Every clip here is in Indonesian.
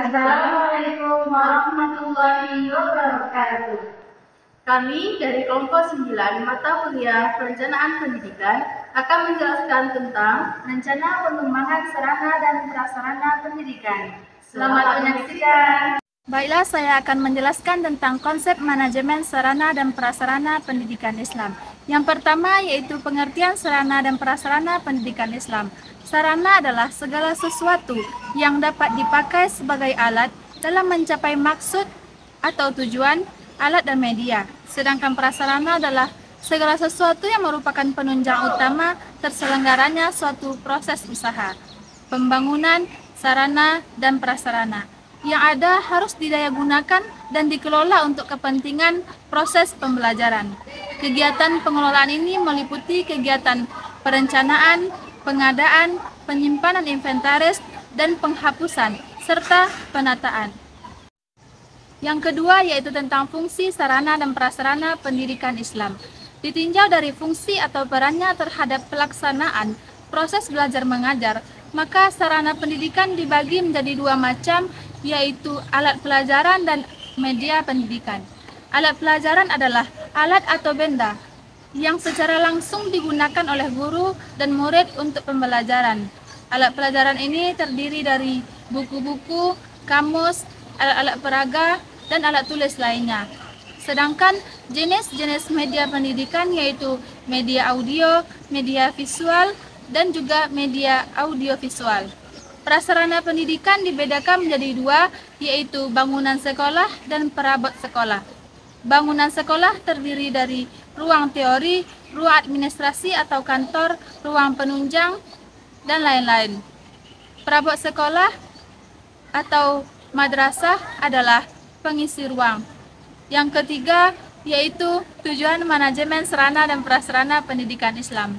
Assalamualaikum warahmatullahi wabarakatuh. Kami dari kelompok 9 mata kuliah Perencanaan Pendidikan akan menjelaskan tentang rencana pengembangan sarana dan prasarana pendidikan. Selamat menyaksikan. Baiklah, saya akan menjelaskan tentang konsep manajemen sarana dan prasarana pendidikan Islam. Yang pertama yaitu pengertian sarana dan prasarana pendidikan Islam. Sarana adalah segala sesuatu yang dapat dipakai sebagai alat dalam mencapai maksud atau tujuan alat dan media. Sedangkan prasarana adalah segala sesuatu yang merupakan penunjang utama terselenggaranya suatu proses usaha. Pembangunan sarana dan prasarana yang ada harus didayagunakan dan dikelola untuk kepentingan proses pembelajaran. Kegiatan pengelolaan ini meliputi kegiatan perencanaan, pengadaan, penyimpanan inventaris, dan penghapusan, serta penataan. Yang kedua yaitu tentang fungsi sarana dan prasarana pendidikan Islam. Ditinjau dari fungsi atau perannya terhadap pelaksanaan proses belajar mengajar, maka sarana pendidikan dibagi menjadi dua macam, yaitu alat pelajaran dan media pendidikan. Alat pelajaran adalah alat atau benda yang secara langsung digunakan oleh guru dan murid untuk pembelajaran. Alat pelajaran ini terdiri dari buku-buku, kamus, alat-alat peraga, dan alat tulis lainnya. Sedangkan jenis-jenis media pendidikan yaitu media audio, media visual, dan juga media audiovisual. Prasarana pendidikan dibedakan menjadi dua, yaitu bangunan sekolah dan perabot sekolah. Bangunan sekolah terdiri dari ruang teori, ruang administrasi atau kantor, ruang penunjang, dan lain-lain. Perabot sekolah atau madrasah adalah pengisi ruang. Yang ketiga yaitu tujuan manajemen sarana dan prasarana pendidikan Islam.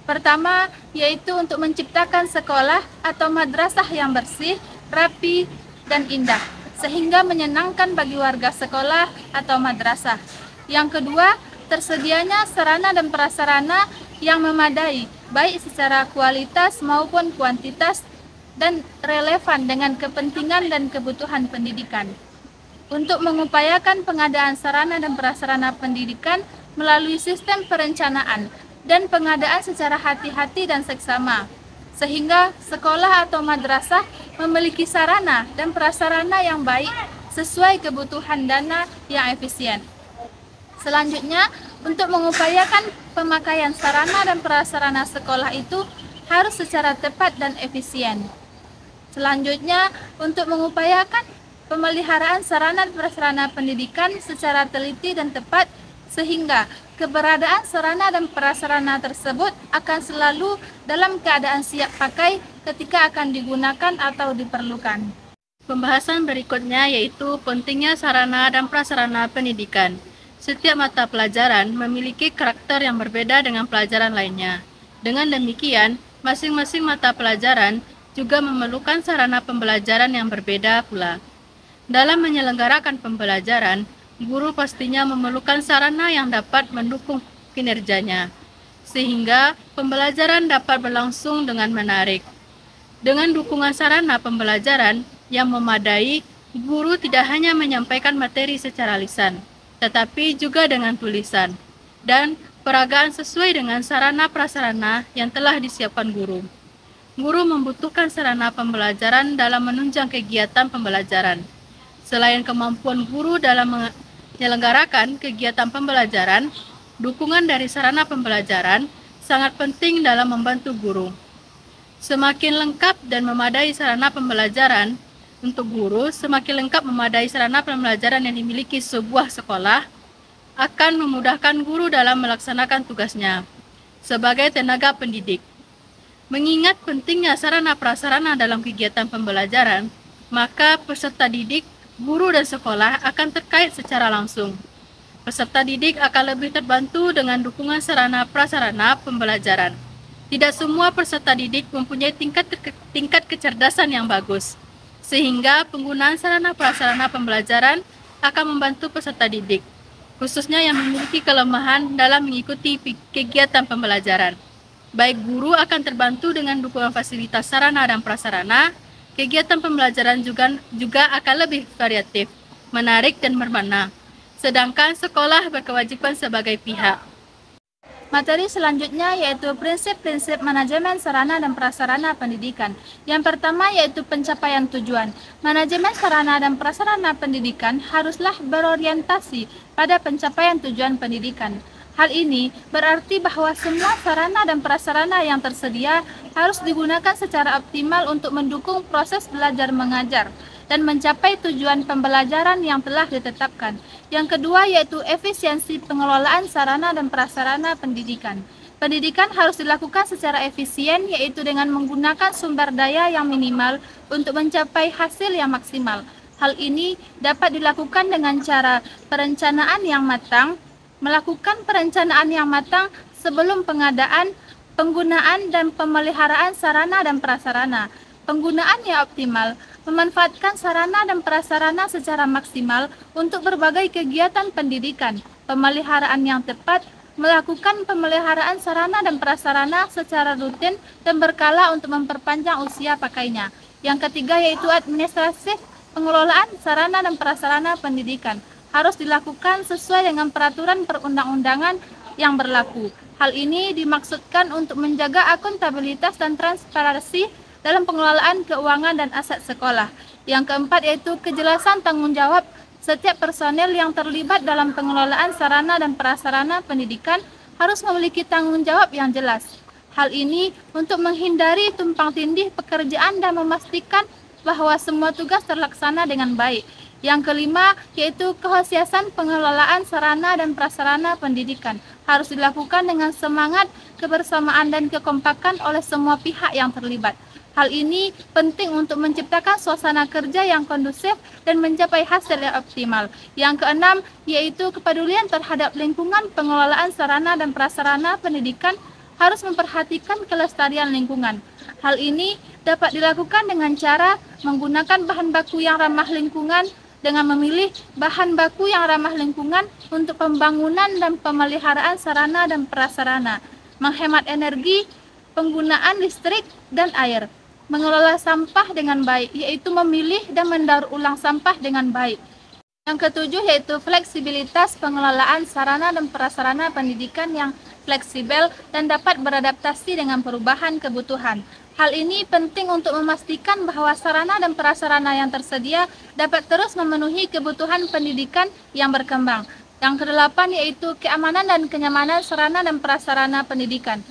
Pertama yaitu untuk menciptakan sekolah atau madrasah yang bersih, rapi, dan indah, sehingga menyenangkan bagi warga sekolah atau madrasah. Yang kedua, tersedianya sarana dan prasarana yang memadai, baik secara kualitas maupun kuantitas, dan relevan dengan kepentingan dan kebutuhan pendidikan. Untuk mengupayakan pengadaan sarana dan prasarana pendidikan melalui sistem perencanaan dan pengadaan secara hati-hati dan seksama, sehingga sekolah atau madrasah memiliki sarana dan prasarana yang baik sesuai kebutuhan dana yang efisien. Selanjutnya, untuk mengupayakan pemakaian sarana dan prasarana sekolah itu harus secara tepat dan efisien. Selanjutnya, untuk mengupayakan pemeliharaan sarana dan prasarana pendidikan secara teliti dan tepat, sehingga keberadaan sarana dan prasarana tersebut akan selalu dalam keadaan siap pakai ketika akan digunakan atau diperlukan. Pembahasan berikutnya yaitu pentingnya sarana dan prasarana pendidikan. Setiap mata pelajaran memiliki karakter yang berbeda dengan pelajaran lainnya. Dengan demikian, masing-masing mata pelajaran juga memerlukan sarana pembelajaran yang berbeda pula. Dalam menyelenggarakan pembelajaran, guru pastinya memerlukan sarana yang dapat mendukung kinerjanya, sehingga pembelajaran dapat berlangsung dengan menarik. Dengan dukungan sarana pembelajaran yang memadai, guru tidak hanya menyampaikan materi secara lisan, tetapi juga dengan tulisan dan peragaan sesuai dengan sarana prasarana yang telah disiapkan guru. Guru membutuhkan sarana pembelajaran dalam menunjang kegiatan pembelajaran. Selain kemampuan guru dalam menyelenggarakan kegiatan pembelajaran, dukungan dari sarana pembelajaran sangat penting dalam membantu guru. Semakin lengkap dan memadai sarana pembelajaran untuk guru, semakin lengkap memadai sarana pembelajaran yang dimiliki sebuah sekolah akan memudahkan guru dalam melaksanakan tugasnya sebagai tenaga pendidik. Mengingat pentingnya sarana prasarana dalam kegiatan pembelajaran, maka peserta didik, guru dan sekolah akan terkait secara langsung. Peserta didik akan lebih terbantu dengan dukungan sarana prasarana pembelajaran. Tidak semua peserta didik mempunyai tingkat kecerdasan yang bagus, sehingga penggunaan sarana prasarana pembelajaran akan membantu peserta didik, khususnya yang memiliki kelemahan dalam mengikuti kegiatan pembelajaran. Baik guru akan terbantu dengan dukungan fasilitas sarana dan prasarana, Kegiatan pembelajaran juga akan lebih variatif, menarik dan bermakna. Sedangkan sekolah berkewajiban sebagai pihak. Materi selanjutnya yaitu prinsip-prinsip manajemen sarana dan prasarana pendidikan. Yang pertama yaitu pencapaian tujuan. Manajemen sarana dan prasarana pendidikan haruslah berorientasi pada pencapaian tujuan pendidikan. Hal ini berarti bahwa semua sarana dan prasarana yang tersedia harus digunakan secara optimal untuk mendukung proses belajar mengajar dan mencapai tujuan pembelajaran yang telah ditetapkan. Yang kedua yaitu efisiensi pengelolaan sarana dan prasarana pendidikan. Pendidikan harus dilakukan secara efisien, yaitu dengan menggunakan sumber daya yang minimal untuk mencapai hasil yang maksimal. Hal ini dapat dilakukan dengan cara perencanaan yang matang, melakukan perencanaan yang matang sebelum pengadaan, penggunaan dan pemeliharaan sarana dan prasarana. Penggunaan yang optimal, memanfaatkan sarana dan prasarana secara maksimal untuk berbagai kegiatan pendidikan, pemeliharaan yang tepat, melakukan pemeliharaan sarana dan prasarana secara rutin dan berkala untuk memperpanjang usia pakainya. Yang ketiga yaitu administrasi pengelolaan sarana dan prasarana pendidikan harus dilakukan sesuai dengan peraturan perundang-undangan yang berlaku. Hal ini dimaksudkan untuk menjaga akuntabilitas dan transparansi dalam pengelolaan keuangan dan aset sekolah. Yang keempat yaitu kejelasan tanggung jawab setiap personel yang terlibat dalam pengelolaan sarana dan prasarana pendidikan harus memiliki tanggung jawab yang jelas. Hal ini untuk menghindari tumpang tindih pekerjaan dan memastikan bahwa semua tugas terlaksana dengan baik. Yang kelima yaitu kehosiasan pengelolaan sarana dan prasarana pendidikan harus dilakukan dengan semangat, kebersamaan dan kekompakan oleh semua pihak yang terlibat. Hal ini penting untuk menciptakan suasana kerja yang kondusif dan mencapai hasil yang optimal. Yang keenam yaitu kepedulian terhadap lingkungan. Pengelolaan sarana dan prasarana pendidikan harus memperhatikan kelestarian lingkungan. Hal ini dapat dilakukan dengan cara menggunakan bahan baku yang ramah lingkungan, dengan memilih bahan baku yang ramah lingkungan untuk pembangunan dan pemeliharaan sarana dan prasarana, menghemat energi, penggunaan listrik dan air, mengelola sampah dengan baik, yaitu memilih dan mendaur ulang sampah dengan baik. Yang ketujuh yaitu fleksibilitas pengelolaan sarana dan prasarana pendidikan yang fleksibel dan dapat beradaptasi dengan perubahan kebutuhan. Hal ini penting untuk memastikan bahwa sarana dan prasarana yang tersedia dapat terus memenuhi kebutuhan pendidikan yang berkembang. Yang kedelapan yaitu keamanan dan kenyamanan sarana dan prasarana pendidikan.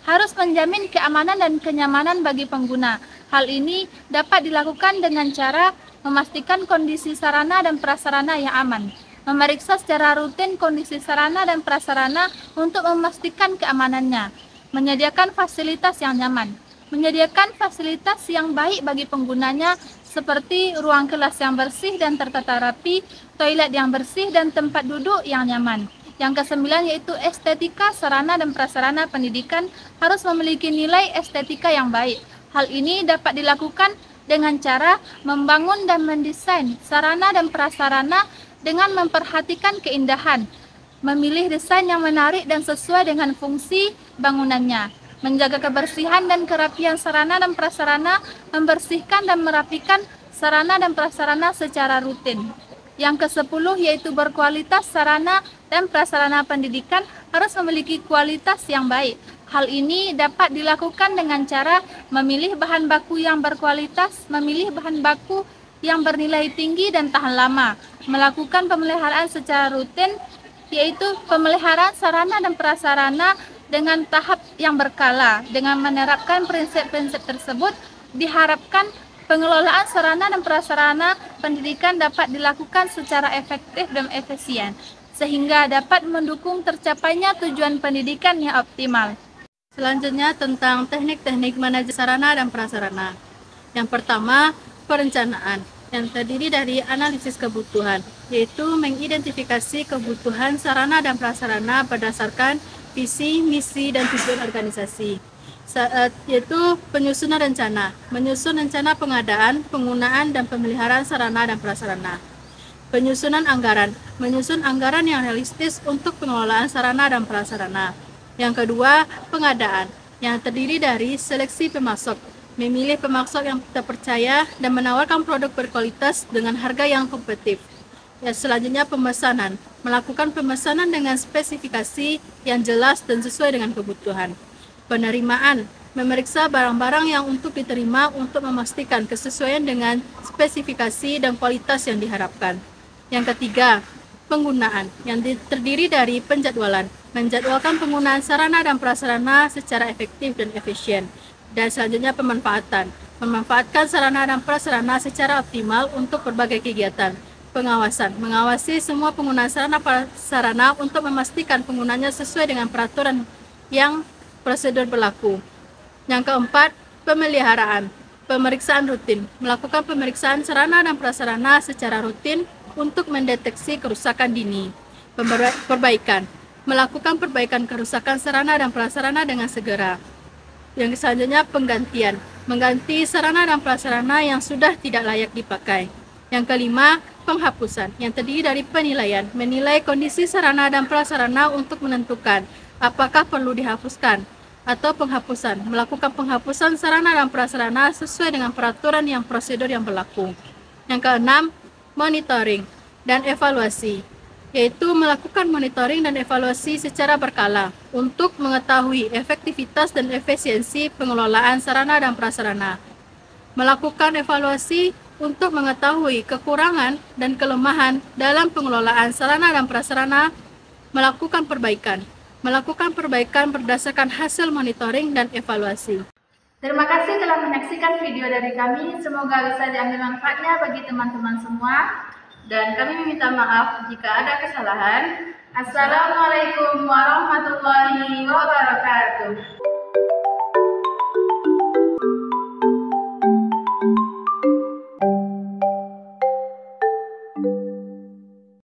Harus menjamin keamanan dan kenyamanan bagi pengguna. Hal ini dapat dilakukan dengan cara memastikan kondisi sarana dan prasarana yang aman, memeriksa secara rutin kondisi sarana dan prasarana untuk memastikan keamanannya, menyediakan fasilitas yang nyaman, menyediakan fasilitas yang baik bagi penggunanya seperti ruang kelas yang bersih dan tertata rapi, toilet yang bersih dan tempat duduk yang nyaman. Yang kesembilan yaitu estetika sarana dan prasarana pendidikan harus memiliki nilai estetika yang baik. Hal ini dapat dilakukan dengan cara membangun dan mendesain sarana dan prasarana dengan memperhatikan keindahan, memilih desain yang menarik dan sesuai dengan fungsi bangunannya, menjaga kebersihan dan kerapian sarana dan prasarana, membersihkan dan merapikan sarana dan prasarana secara rutin. Yang ke-10 yaitu berkualitas sarana dan prasarana pendidikan harus memiliki kualitas yang baik. Hal ini dapat dilakukan dengan cara memilih bahan baku yang berkualitas, memilih bahan baku yang bernilai tinggi dan tahan lama, melakukan pemeliharaan secara rutin, yaitu pemeliharaan sarana dan prasarana dengan tahap yang berkala. Dengan menerapkan prinsip-prinsip tersebut, diharapkan pengelolaan sarana dan prasarana pendidikan dapat dilakukan secara efektif dan efisien, sehingga dapat mendukung tercapainya tujuan pendidikan yang optimal. Selanjutnya tentang teknik-teknik manajemen sarana dan prasarana. Yang pertama, perencanaan, yang terdiri dari analisis kebutuhan, yaitu mengidentifikasi kebutuhan sarana dan prasarana berdasarkan visi, misi, dan tujuan organisasi. Yaitu penyusunan rencana, menyusun rencana pengadaan, penggunaan, dan pemeliharaan sarana dan prasarana. Penyusunan anggaran, menyusun anggaran yang realistis untuk pengelolaan sarana dan prasarana. Yang kedua, pengadaan, yang terdiri dari seleksi pemasok, memilih pemasok yang terpercaya, dan menawarkan produk berkualitas dengan harga yang kompetitif. Selanjutnya pemesanan, melakukan pemesanan dengan spesifikasi yang jelas dan sesuai dengan kebutuhan. Penerimaan, memeriksa barang-barang yang untuk diterima untuk memastikan kesesuaian dengan spesifikasi dan kualitas yang diharapkan. Yang ketiga, penggunaan, yang terdiri dari penjadwalan, menjadwalkan penggunaan sarana dan prasarana secara efektif dan efisien. Dan selanjutnya pemanfaatan, memanfaatkan sarana dan prasarana secara optimal untuk berbagai kegiatan. Pengawasan, mengawasi semua penggunaan sarana prasarana untuk memastikan penggunanya sesuai dengan peraturan yang prosedur berlaku. Yang keempat, pemeliharaan, pemeriksaan rutin, melakukan pemeriksaan sarana dan prasarana secara rutin untuk mendeteksi kerusakan dini. Perbaikan, melakukan perbaikan kerusakan sarana dan prasarana dengan segera. Yang selanjutnya penggantian, mengganti sarana dan prasarana yang sudah tidak layak dipakai. Yang kelima, penghapusan, yang terdiri dari penilaian, menilai kondisi sarana dan prasarana untuk menentukan apakah perlu dihapuskan, atau penghapusan, melakukan penghapusan sarana dan prasarana sesuai dengan peraturan yang prosedur yang berlaku. Yang keenam, monitoring dan evaluasi, yaitu melakukan monitoring dan evaluasi secara berkala untuk mengetahui efektivitas dan efisiensi pengelolaan sarana dan prasarana. Melakukan evaluasi untuk mengetahui kekurangan dan kelemahan dalam pengelolaan sarana dan prasarana. Melakukan perbaikan berdasarkan hasil monitoring dan evaluasi. Terima kasih telah menyaksikan video dari kami. Semoga bisa diambil manfaatnya bagi teman-teman semua. Dan kami meminta maaf jika ada kesalahan. Assalamualaikum warahmatullahi wabarakatuh.